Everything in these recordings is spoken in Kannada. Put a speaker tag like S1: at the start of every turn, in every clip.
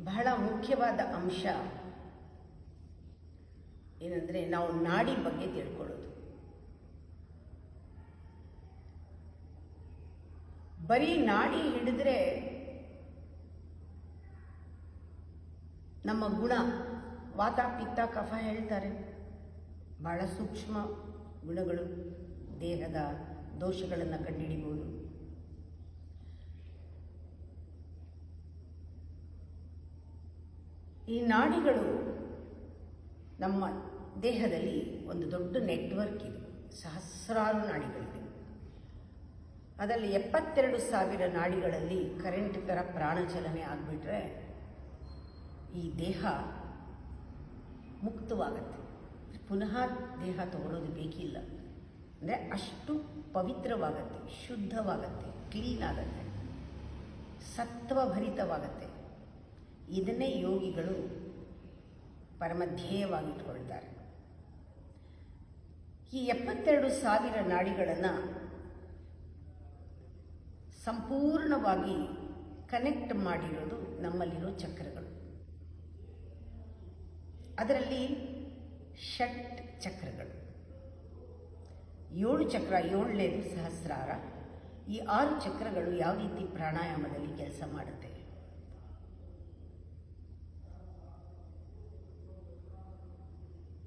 S1: ಬಹಳ ಮುಖ್ಯವಾದ ಅಂಶ ಏನಂದರೆ ನಾವು ನಾಡಿ ಬಗ್ಗೆ ತಿಳ್ಕೊಳ್ಳೋದು. ಬರೀ ನಾಡಿ ಹಿಡಿದ್ರೆ ನಮ್ಮ ಗುಣ ವಾತ ಪಿತ್ತ ಕಫ ಹೇಳ್ತಾರೆ, ಬಹಳ ಸೂಕ್ಷ್ಮ ಗುಣಗಳು, ದೇಹದ ದೋಷಗಳನ್ನು ಕಂಡುಹಿಡಿಬೋದು. ಈ ನಾಡಿಗಳು ನಮ್ಮ ದೇಹದಲ್ಲಿ ಒಂದು ದೊಡ್ಡ ನೆಟ್ವರ್ಕ್ ಇದೆ, ಸಹಸ್ರಾರು ನಾಡಿಗಳಿದೆ. ಅದರಲ್ಲಿ 72,000 ನಾಡಿಗಳಲ್ಲಿ ಕರೆಂಟ್ ಥರ ಪ್ರಾಣಚಲನೆ ಆಗಿಬಿಟ್ರೆ ಈ ದೇಹ ಮುಕ್ತವಾಗತ್ತೆ, ಪುನಃ ದೇಹ ತಗೊಳ್ಳೋದು ಬೇಕಿಲ್ಲ. ಅಂದರೆ ಅಷ್ಟು ಪವಿತ್ರವಾಗತ್ತೆ, ಶುದ್ಧವಾಗತ್ತೆ, ಕ್ಲೀನ್ ಆಗತ್ತೆ, ಸತ್ವಭರಿತವಾಗತ್ತೆ. ಇದನ್ನೇ ಯೋಗಿಗಳು ಪರಮಧ್ಯೇಯವಾಗಿಟ್ಕೊಳ್ತಾರೆ. ಈ 72,000 ನಾಡಿಗಳನ್ನು ಸಂಪೂರ್ಣವಾಗಿ ಕನೆಕ್ಟ್ ಮಾಡಿರೋದು ನಮ್ಮಲ್ಲಿರೋ ಚಕ್ರಗಳು. ಅದರಲ್ಲಿ ಷಟ್ ಚಕ್ರಗಳು, 7 ಚಕ್ರ, 7ನೇದು ಸಹಸ್ರಾರ. ಈ 6 ಚಕ್ರಗಳು ಯಾವ ರೀತಿ ಪ್ರಾಣಾಯಾಮದಲ್ಲಿ ಕೆಲಸ ಮಾಡುತ್ತೆ?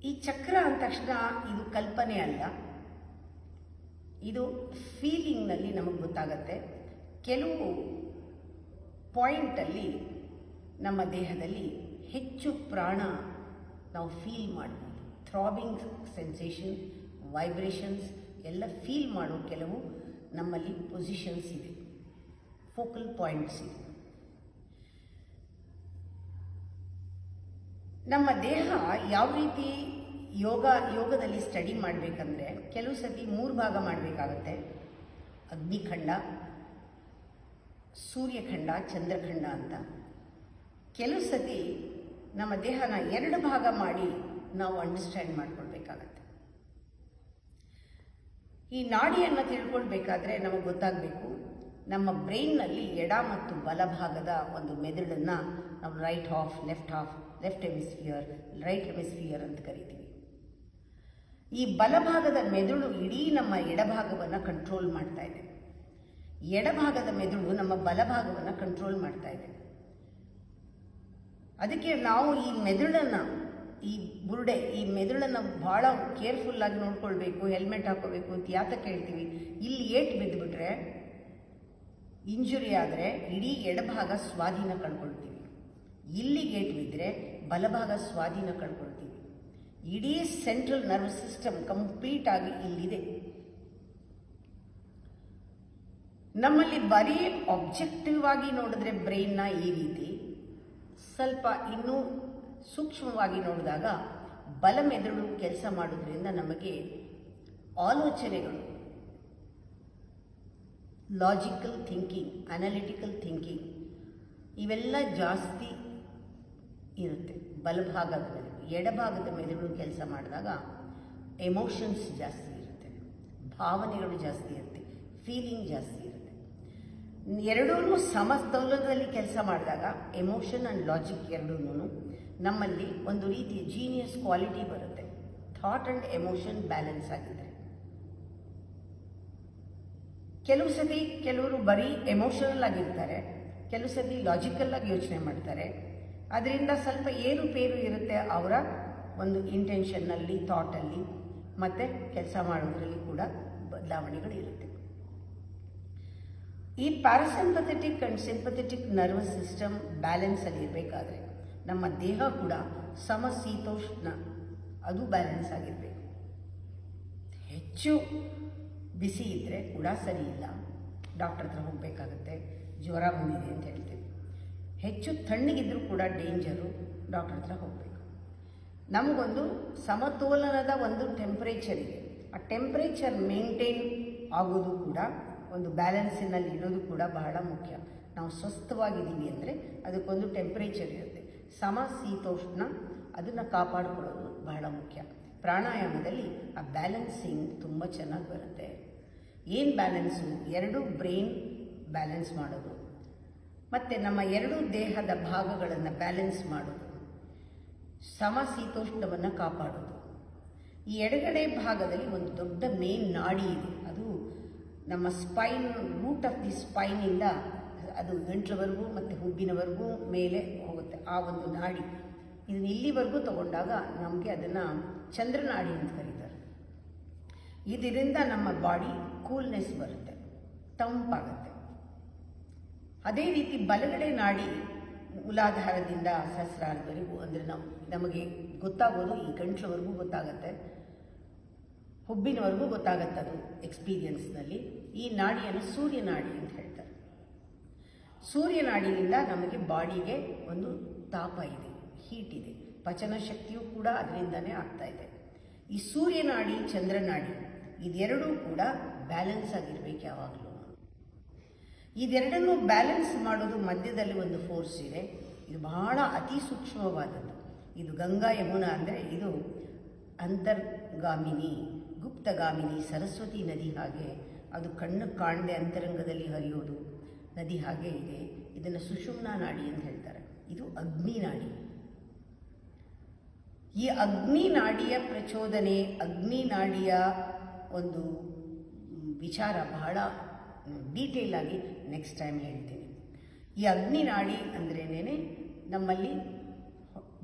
S1: ಈ ಚಕ್ರ ಅಂದ ತಕ್ಷಣ ಇದು ಕಲ್ಪನೆ ಅಲ್ಲ, ಇದು ಫೀಲಿಂಗ್ನಲ್ಲಿ ನಮಗೆ ಗೊತ್ತಾಗತ್ತೆ. ಕೆಲವು ಪಾಯಿಂಟಲ್ಲಿ ನಮ್ಮ ದೇಹದಲ್ಲಿ ಹೆಚ್ಚು ಪ್ರಾಣ ನಾವು ಫೀಲ್ ಮಾಡ್ಬೋದು. ಥ್ರಾಬಿಂಗ್ ಸೆನ್ಸೇಷನ್, ವೈಬ್ರೇಷನ್ಸ್ ಎಲ್ಲ ಫೀಲ್ ಮಾಡೋ ಕೆಲವು ನಮ್ಮಲ್ಲಿ ಪೊಸಿಷನ್ಸ್ ಇದೆ, ಫೋಕಲ್ ಪಾಯಿಂಟ್ಸ್ ಇದೆ. ನಮ್ಮ ದೇಹ ಯಾವ ರೀತಿ ಯೋಗದಲ್ಲಿ ಸ್ಟಡಿ ಮಾಡಬೇಕಂದ್ರೆ ಕೆಲವು ಸತಿ 3 ಭಾಗ ಮಾಡಬೇಕಾಗತ್ತೆ. ಅಗ್ನಿಖಂಡ, ಸೂರ್ಯಖಂಡ, ಚಂದ್ರಖಂಡ ಅಂತ. ಕೆಲವು ಸತಿ ನಮ್ಮ ದೇಹನ 2 ಭಾಗ ಮಾಡಿ ನಾವು ಅಂಡರ್ಸ್ಟ್ಯಾಂಡ್ ಮಾಡ್ಕೊಳ್ಬೇಕಾಗತ್ತೆ. ಈ ನಾಡಿಯನ್ನು ತಿಳ್ಕೊಳ್ಬೇಕಾದ್ರೆ ನಮಗೆ ಗೊತ್ತಾಗಬೇಕು, ನಮ್ಮ ಬ್ರೈನ್ನಲ್ಲಿ ಎಡ ಮತ್ತು ಬಲಭಾಗದ ಒಂದು ಮೆದುಳನ್ನು ನಾವು right half, left hemisphere, right hemisphere ಅಂತ ಕರಿತೀವಿ. ಈ ಬಲಭಾಗದ ಮೆದುಳು ಇಡೀ ನಮ್ಮ ಎಡಭಾಗವನ್ನು ಕಂಟ್ರೋಲ್ ಮಾಡ್ತಾ ಇದೆ, ಎಡಭಾಗದ ಮೆದುಳು ನಮ್ಮ ಬಲಭಾಗವನ್ನು ಕಂಟ್ರೋಲ್ ಮಾಡ್ತಾ ಇದೆ. ಅದಕ್ಕೆ ನಾವು ಈ ಮೆದುಳನ್ನು, ಈ ಬುರುಡೆ, ಈ ಮೆದುಳನ್ನು ಭಾಳ ಕೇರ್ಫುಲ್ಲಾಗಿ ನೋಡ್ಕೊಳ್ಬೇಕು, ಹೆಲ್ಮೆಟ್ ಹಾಕೋಬೇಕು ಅಂತ ಯಾತಕ್ಕೆ ಹೇಳ್ತೀವಿ? ಇಲ್ಲಿ ಏಟು ಬಿದ್ದುಬಿಟ್ರೆ, ಇಂಜುರಿ ಆದರೆ ಇಡೀ ಎಡಭಾಗ ಸ್ವಾಧೀನ ಕಳ್ಕೊಳ್ತೀವಿ. ಇಲ್ಲಿ ಏಟು ಬಿದ್ದರೆ ಬಲಭಾಗ ಸ್ವಾಧೀನ ಕಳ್ಕೊಳ್ತೀವಿ. ಇಡೀ ಸೆಂಟ್ರಲ್ ನರ್ವಸ್ ಸಿಸ್ಟಮ್ ಕಂಪ್ಲೀಟ್ ಆಗಿ ಇಲ್ಲಿದೆ. ನಮ್ಮಲ್ಲಿ ಬರೀ ಆಬ್ಜೆಕ್ಟಿವ್ ಆಗಿ ನೋಡಿದ್ರೆ ಬ್ರೈನ್ನ ಈ ರೀತಿ, ಸ್ವಲ್ಪ ಇನ್ನೂ ಸೂಕ್ಷ್ಮವಾಗಿ ನೋಡಿದಾಗ ಬಲಮೆದುಳು ಕೆಲಸ ಮಾಡೋದ್ರಿಂದ ನಮಗೆ ಆಲೋಚನೆಗಳು, ಲಾಜಿಕಲ್ ಥಿಂಕಿಂಗ್, ಅನಾಲಿಟಿಕಲ್ ಥಿಂಕಿಂಗ್ ಇವೆಲ್ಲ ಜಾಸ್ತಿ ಇರುತ್ತೆ ಬಲಭಾಗದ ಮೆದುಳು. ಎಡಭಾಗದ ಮೆದುಳು ಕೆಲಸ ಮಾಡಿದಾಗ ಎಮೋಷನ್ಸ್ ಜಾಸ್ತಿ ಇರುತ್ತೆ, ಭಾವನೆಗಳು ಜಾಸ್ತಿ ಇರುತ್ತೆ, ಫೀಲಿಂಗ್ ಜಾಸ್ತಿ ಇರುತ್ತೆ. ಎರಡೂ ಸಮತೋಲನದಲ್ಲಿ ಕೆಲಸ ಮಾಡಿದಾಗ ಎಮೋಷನ್ ಆ್ಯಂಡ್ ಲಾಜಿಕ್ ಎರಡೂ ನಮ್ಮಲ್ಲಿ ಒಂದು ರೀತಿಯ ಜೀನಿಯಸ್ ಕ್ವಾಲಿಟಿ ಬರುತ್ತೆ. ಥಾಟ್ ಆ್ಯಂಡ್ ಎಮೋಷನ್ ಬ್ಯಾಲೆನ್ಸ್ ಆಗಿದೆ. ಕೆಲವು ಸತಿ ಕೆಲವರು ಬರೀ ಎಮೋಷನಲ್ ಆಗಿರ್ತಾರೆ, ಕೆಲವು ಸತಿ ಲಾಜಿಕಲ್ ಆಗಿ ಯೋಚನೆ ಮಾಡ್ತಾರೆ. ಅದರಿಂದ ಸ್ವಲ್ಪ ಏರುಪೇರು ಇರುತ್ತೆ ಅವರ ಒಂದು ಇಂಟೆನ್ಷನ್ನಲ್ಲಿ, ಥಾಟಲ್ಲಿ, ಮತ್ತು ಕೆಲಸ ಮಾಡೋದ್ರಲ್ಲಿ ಕೂಡ ಬದಲಾವಣೆಗಳು ಇರುತ್ತೆ. ಈ parasympathetic and sympathetic nervous system ಬ್ಯಾಲೆನ್ಸಲ್ಲಿ ಇರಬೇಕಾದ್ರೆ ನಮ್ಮ ದೇಹ ಕೂಡ ಸಮಶೀತೋಷ್ಣ, ಅದು ಬ್ಯಾಲೆನ್ಸ್ ಆಗಿರಬೇಕು. ಹೆಚ್ಚು ಬಿಸಿ ಇದ್ದರೆ ಕೂಡ ಸರಿ ಇಲ್ಲ, ಡಾಕ್ಟರ್ ಹತ್ರ ಹೋಗಬೇಕಾಗತ್ತೆ. ಜ್ವರ ಬಂದಿದೆ ಅಂತ ಹೇಳ್ತೀವಿ. ಹೆಚ್ಚು ತಣ್ಣಗಿದ್ರೂ ಕೂಡ ಡೇಂಜರು, ಡಾಕ್ಟರ್ ಹತ್ರ ಹೋಗಬೇಕು. ನಮಗೊಂದು ಸಮತೋಲನದ ಒಂದು ಟೆಂಪ್ರೇಚರ್ ಇದೆ. ಆ ಟೆಂಪ್ರೇಚರ್ ಮೇಂಟೈನ್ ಆಗೋದು ಕೂಡ, ಒಂದು ಬ್ಯಾಲೆನ್ಸಿನಲ್ಲಿ ಇರೋದು ಕೂಡ ಬಹಳ ಮುಖ್ಯ. ನಾವು ಸ್ವಸ್ಥವಾಗಿದ್ದೀವಿ ಅಂದರೆ ಅದಕ್ಕೊಂದು ಟೆಂಪ್ರೇಚರ್ ಇರುತ್ತೆ, ಸಮಶೀತೋಷ್ಣ, ಅದನ್ನು ಕಾಪಾಡಿಕೊಳ್ಳೋದು ಬಹಳ ಮುಖ್ಯ. ಪ್ರಾಣಾಯಾಮದಲ್ಲಿ ಆ ಬ್ಯಾಲೆನ್ಸಿಂಗ್ ತುಂಬ ಚೆನ್ನಾಗಿ ಬರುತ್ತೆ. ಏನು ಬ್ಯಾಲೆನ್ಸು? 2 ಬ್ರೈನ್ ಬ್ಯಾಲೆನ್ಸ್ ಮಾಡೋದು, ಮತ್ತು ನಮ್ಮ ಎರಡೂ ದೇಹದ ಭಾಗಗಳನ್ನು ಬ್ಯಾಲೆನ್ಸ್ ಮಾಡೋದು, ಸಮಶೀತೋಷ್ಣವನ್ನು ಕಾಪಾಡೋದು. ಈ ಎಡಗಡೆ ಭಾಗದಲ್ಲಿ ಒಂದು ದೊಡ್ಡ ಮೇನ್ ನಾಡಿ ಇದೆ, ಅದು ನಮ್ಮ ಸ್ಪೈನ್, ರೂಟ್ ಆಫ್ ದಿ ಸ್ಪೈನಿಂದ ಅದು ಗಂಟ್ಲವರೆಗೂ ಮತ್ತು ಹುಬ್ಬಿನವರೆಗೂ ಮೇಲೆ ಹೋಗುತ್ತೆ. ಆ ಒಂದು ನಾಡಿ ಇದನ್ನು ಇಲ್ಲಿವರೆಗೂ ತಗೊಂಡಾಗ ನಮಗೆ ಅದನ್ನು ಚಂದ್ರನಾಡಿ ಅಂತ ಕರೀತಾರೆ. ಇದರಿಂದ ನಮ್ಮ ಬಾಡಿ ಕೂಲ್ನೆಸ್ ಬರುತ್ತೆ, ತಂಪಾಗುತ್ತೆ. ಅದೇ ರೀತಿ ಬಲಗಡೆ ನಾಡಿ ಮೂಲಾಧಾರದಿಂದ ಸಹಸ್ರಾರದವರೆಗೂ, ಅಂದರೆ ನಮಗೆ ಗೊತ್ತಾಗೋದು ಈ ಗಂಟ್ಲವರೆಗೂ ಗೊತ್ತಾಗತ್ತೆ, ಹುಬ್ಬಿನವರೆಗೂ ಗೊತ್ತಾಗತ್ತೆ. ಅದು ಎಕ್ಸ್ಪೀರಿಯನ್ಸ್ನಲ್ಲಿ ಈ ನಾಡಿಯನ್ನು ಸೂರ್ಯನಾಡಿ ಅಂತ ಹೇಳ್ತಾರೆ. ಸೂರ್ಯನಾಡಿಯಿಂದ ನಮಗೆ ಬಾಡಿಗೆ ಒಂದು ತಾಪ ಇದೆ, ಹೀಟ್ ಇದೆ, ಪಚನ ಶಕ್ತಿಯೂ ಕೂಡ ಅದರಿಂದನೇ ಆಗ್ತಾ ಇದೆ. ಈ ಸೂರ್ಯನಾಡಿ, ಚಂದ್ರನಾಡಿ ಇದೆರಡೂ ಕೂಡ ಬ್ಯಾಲೆನ್ಸ್ ಆಗಿರ್ಬೇಕು ಯಾವಾಗಲೂ. ಇದೆರಡನ್ನೂ ಬ್ಯಾಲೆನ್ಸ್ ಮಾಡೋದು ಮಧ್ಯದಲ್ಲಿ ಒಂದು ಫೋರ್ಸ್ ಇದೆ, ಇದು ಬಹಳ ಅತಿ ಸೂಕ್ಷ್ಮವಾದದ್ದು. ಇದು ಗಂಗಾ ಯಮುನಾ ಅಂದರೆ ಇದು ಅಂತರ್ಗಾಮಿನಿ, ಗುಪ್ತಗಾಮಿನಿ ಸರಸ್ವತಿ ನದಿ ಹಾಗೆ ಅದು ಕಣ್ಣು ಕಾಣದೆ ಅಂತರಂಗದಲ್ಲಿ ಹರಿಯೋದು ನದಿ ಹಾಗೆ ಇದೆ. ಇದನ್ನು ಸುಷುಮ್ನಾ ನಾಡಿ ಅಂತ ಹೇಳ್ತಾರೆ. ಇದು ಅಗ್ನಿ ನಾಡಿ. ಈ ಅಗ್ನಿ ನಾಡಿಯ ಪ್ರಚೋದನೆ, ಅಗ್ನಿ ನಾಡಿಯ ಒಂದು ವಿಚಾರ ಬಹಳ ಡೀಟೇಲ್ ಆಗಿ ನೆಕ್ಸ್ಟ್ ಟೈಮ್ ಹೇಳ್ತೀನಿ. ಈ ಅಗ್ನಿ ನಾಡಿ ಅಂದ್ರೇನೆ ನಮ್ಮಲ್ಲಿ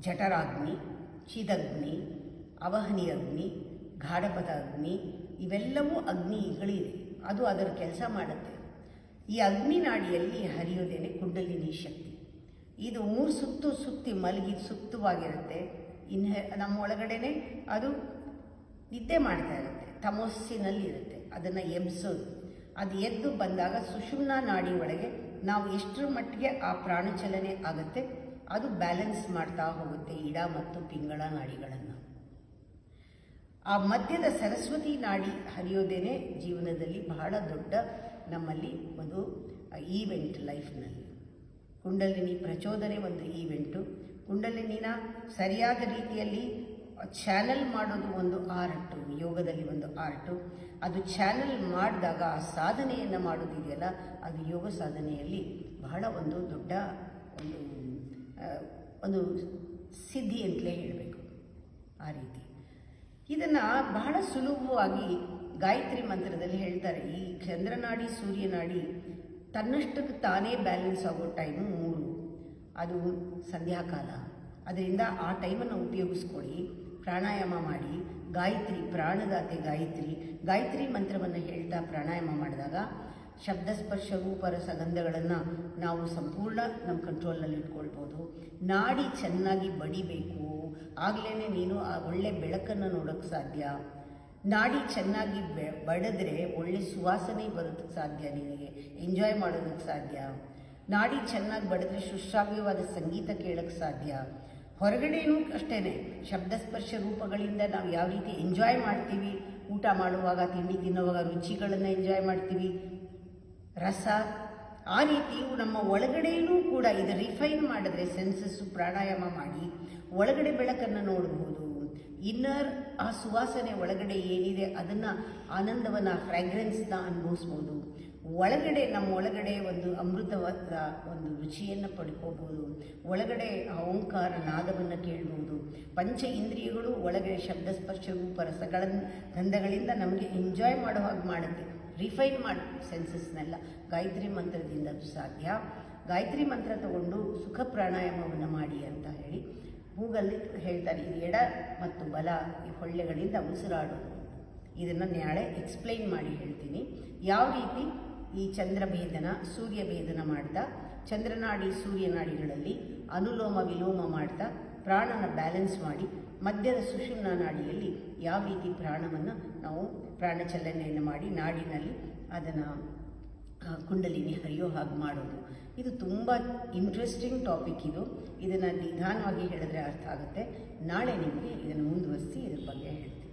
S1: ಜಠರಾಗ್ನಿ, ಚಿದಗ್ನಿ, ಅವಹನಿ ಅಗ್ನಿ, ಗಾಢಪದ ಅಗ್ನಿ ಇವೆಲ್ಲವೂ ಅಗ್ನಿಗಳಿದೆ. ಅದು ಅದರ ಕೆಲಸ ಮಾಡುತ್ತೆ. ಈ ಅಗ್ನಿ ನಾಡಿಯಲ್ಲಿ ಹರಿಯೋದೇನೆ ಕುಂಡಲಿನಿ ಶಕ್ತಿ. ಇದು 3 ಸುತ್ತು ಸುತ್ತಿ ಮಲಗಿ ಸುಪ್ತವಾಗಿರುತ್ತೆ. ನಮ್ಮ ಒಳಗಡೆನೆ ಅದು ನಿದ್ದೆ ಮಾಡ್ತಾ ಇರುತ್ತೆ, ತಮಸ್ಸಿನಲ್ಲಿರುತ್ತೆ. ಅದನ್ನು ಎಬ್ಸೋದು, ಅದು ಎದ್ದು ಬಂದಾಗ ಸುಷುಮ್ನಾ ನಾಡಿ ಒಳಗೆ ನಾವು ಎಷ್ಟರ ಮಟ್ಟಿಗೆ ಆ ಪ್ರಾಣಚಲನೆ ಆಗುತ್ತೆ ಅದು ಬ್ಯಾಲೆನ್ಸ್ ಮಾಡ್ತಾ ಹೋಗುತ್ತೆ ಇಡ ಮತ್ತು ಪಿಂಗಳ ನಾಡಿಗಳನ್ನು. ಆ ಮಧ್ಯದ ಸರಸ್ವತಿ ನಾಡಿ ಹರಿಯೋದೇನೆ ಜೀವನದಲ್ಲಿ ಬಹಳ ದೊಡ್ಡ ನಮ್ಮಲ್ಲಿ ಒಂದು ಈವೆಂಟ್ ಲೈಫ್ನಲ್ಲಿ. ಕುಂಡಲಿನಿ ಪ್ರಚೋದನೆ ಒಂದು ಈವೆಂಟು. ಕುಂಡಲಿನಿನ ಸರಿಯಾದ ರೀತಿಯಲ್ಲಿ ಚಾನಲ್ ಮಾಡೋದು ಒಂದು ಆರ್ಟು, ಯೋಗದಲ್ಲಿ ಒಂದು ಆರ್ಟು. ಅದು ಚಾನಲ್ ಮಾಡಿದಾಗ ಆ ಸಾಧನೆಯನ್ನು ಮಾಡೋದಿದೆಯಲ್ಲ, ಅದು ಯೋಗ ಸಾಧನೆಯಲ್ಲಿ ಬಹಳ ಒಂದು ದೊಡ್ಡ ಒಂದು ಸಿದ್ಧಿ ಅಂತಲೇ ಹೇಳಬೇಕು. ಆ ರೀತಿ ಇದನ್ನು ಬಹಳ ಸುಲಭವಾಗಿ ಗಾಯತ್ರಿ ಮಂತ್ರದಲ್ಲಿ ಹೇಳ್ತಾರೆ. ಈ ಚಂದ್ರನಾಡಿ, ಸೂರ್ಯನಾಡಿ ತನ್ನಷ್ಟಕ್ಕೆ ತಾನೇ ಬ್ಯಾಲೆನ್ಸ್ ಆಗೋ ಟೈಮು 3, ಅದು ಸಂಧ್ಯಾಕಾಲ. ಅದರಿಂದ ಆ ಟೈಮನ್ನು ಉಪಯೋಗಿಸ್ಕೊಳ್ಳಿ, ಪ್ರಾಣಾಯಾಮ ಮಾಡಿ. ಗಾಯತ್ರಿ, ಪ್ರಾಣದಾತೆ ಗಾಯತ್ರಿ ಮಂತ್ರವನ್ನು ಹೇಳ್ತಾ ಪ್ರಾಣಾಯಾಮ ಮಾಡಿದಾಗ ಶಬ್ದಸ್ಪರ್ಶ ರೂಪ ರಸಗಂಧಗಳನ್ನು ನಾವು ಸಂಪೂರ್ಣ ನಮ್ಮ ಕಂಟ್ರೋಲ್ನಲ್ಲಿ ಇಟ್ಕೊಳ್ಬೋದು. ನಾಡಿ ಚೆನ್ನಾಗಿ ಬಡಿಬೇಕು, ಆಗಲೇ ನೀನು ಆ ಒಳ್ಳೆ ಬೆಳಕನ್ನು ನೋಡೋಕ್ಕೆ ಸಾಧ್ಯ. ನಾಡಿ ಚೆನ್ನಾಗಿ ಬಡಿದ್ರೆ ಒಳ್ಳೆ ಸುವಾಸನೆ ಬರೋದಕ್ಕೆ ಸಾಧ್ಯ, ನಿನಗೆ ಎಂಜಾಯ್ ಮಾಡೋದಕ್ಕೆ ಸಾಧ್ಯ. ನಾಡಿ ಚೆನ್ನಾಗಿ ಬಡಿದ್ರೆ ಸುಶ್ರಾವ್ಯವಾದ ಸಂಗೀತ ಕೇಳೋಕ್ಕೆ ಸಾಧ್ಯ. ಹೊರಗಡೆಯೂ ಅಷ್ಟೇ, ಶಬ್ದಸ್ಪರ್ಶ ರೂಪಗಳಿಂದ ನಾವು ಯಾವ ರೀತಿ ಎಂಜಾಯ್ ಮಾಡ್ತೀವಿ, ಊಟ ಮಾಡುವಾಗ, ತಿಂಡಿ ತಿನ್ನುವಾಗ ರುಚಿಗಳನ್ನು ಎಂಜಾಯ್ ಮಾಡ್ತೀವಿ, ರಸ, ಆ ರೀತಿಯು ನಮ್ಮ ಒಳಗಡೆಯೂ ಕೂಡ ಇದು ರಿಫೈನ್ ಮಾಡಿದ್ರೆ ಸೆನ್ಸಸ್ಸು ಪ್ರಾಣಾಯಾಮ ಮಾಡಿ ಒಳಗಡೆ ಬೆಳಕನ್ನು ನೋಡ್ಬೋದು. ಇನ್ನರ್ ಆ ಸುವಾಸನೆ ಒಳಗಡೆ ಏನಿದೆ ಅದನ್ನು ಆನಂದವನ್ನು, ಫ್ರ್ಯಾಗ್ರೆನ್ಸ್ನ ಅನುಭವಿಸ್ಬೋದು. ಒಳಗಡೆ ನಮ್ಮ ಒಳಗಡೆ ಒಂದು ಅಮೃತವಾದ ಒಂದು ರುಚಿಯನ್ನು ಪಡ್ಕೋಬೋದು. ಒಳಗಡೆ ಓಂಕಾರ ನಾದವನ್ನು ಕೇಳ್ಬೋದು. ಪಂಚ ಇಂದ್ರಿಯಗಳು ಒಳಗಡೆ ಶಬ್ದಸ್ಪರ್ಶ ರೂಪ ಗಂಧಗಳಿಂದ ನಮಗೆ ಎಂಜಾಯ್ ಮಾಡೋ ಹಾಗೆ ಮಾಡುತ್ತೆ. ರಿಫೈನ್ ಮಾಡಿ ಸೆನ್ಸಸ್ನೆಲ್ಲ ಗಾಯತ್ರಿ ಮಂತ್ರದಿಂದ ಅದು ಸಾಧ್ಯ. ಗಾಯತ್ರಿ ಮಂತ್ರ ತಗೊಂಡು ಸುಖ ಪ್ರಾಣಾಯಾಮವನ್ನು ಮಾಡಿ ಅಂತ ಹೇಳಿ ಗೂಗಲ್ಲಿ ಹೇಳ್ತಾರೆ. ಇದು ಎಡ ಮತ್ತು ಬಲ ಈ ಹೊಳ್ಳೆಗಳಿಂದ ಉಸಿರಾಡೋದು. ಇದನ್ನು ನಾಳೆ ಎಕ್ಸ್ಪ್ಲೈನ್ ಮಾಡಿ ಹೇಳ್ತೀನಿ. ಯಾವ ರೀತಿ ಈ ಚಂದ್ರಭೇದನ, ಸೂರ್ಯ ಭೇದನ ಮಾಡ್ತಾ ಚಂದ್ರನಾಡಿ, ಸೂರ್ಯನಾಡಿಗಳಲ್ಲಿ ಅನುಲೋಮ ವಿಲೋಮ ಮಾಡ್ತಾ ಪ್ರಾಣನ ಬ್ಯಾಲೆನ್ಸ್ ಮಾಡಿ ಮಧ್ಯದ ಸುಷುಮ್ನಾ ನಾಡಿಯಲ್ಲಿ ಯಾವ ರೀತಿ ಪ್ರಾಣವನ್ನು ನಾವು ಪ್ರಾಣಚಲನೆಯನ್ನು ಮಾಡಿ ನಾಡಿನಲ್ಲಿ ಅದನ್ನು ಕುಂಡಲಿನಿ ಹರಿಯೋ ಹಾಗೆ ಮಾಡೋದು. ಇದು ತುಂಬ ಇಂಟ್ರೆಸ್ಟಿಂಗ್ ಟಾಪಿಕ್. ಇದನ್ನು ನಿಧಾನವಾಗಿ ಹೇಳಿದ್ರೆ ಅರ್ಥ ಆಗುತ್ತೆ. ನಾಳೆ ನಿಮಗೆ ಇದನ್ನು ಮುಂದುವರಿಸಿ ಇದ್ರ ಬಗ್ಗೆ ಹೇಳ್ತೀನಿ.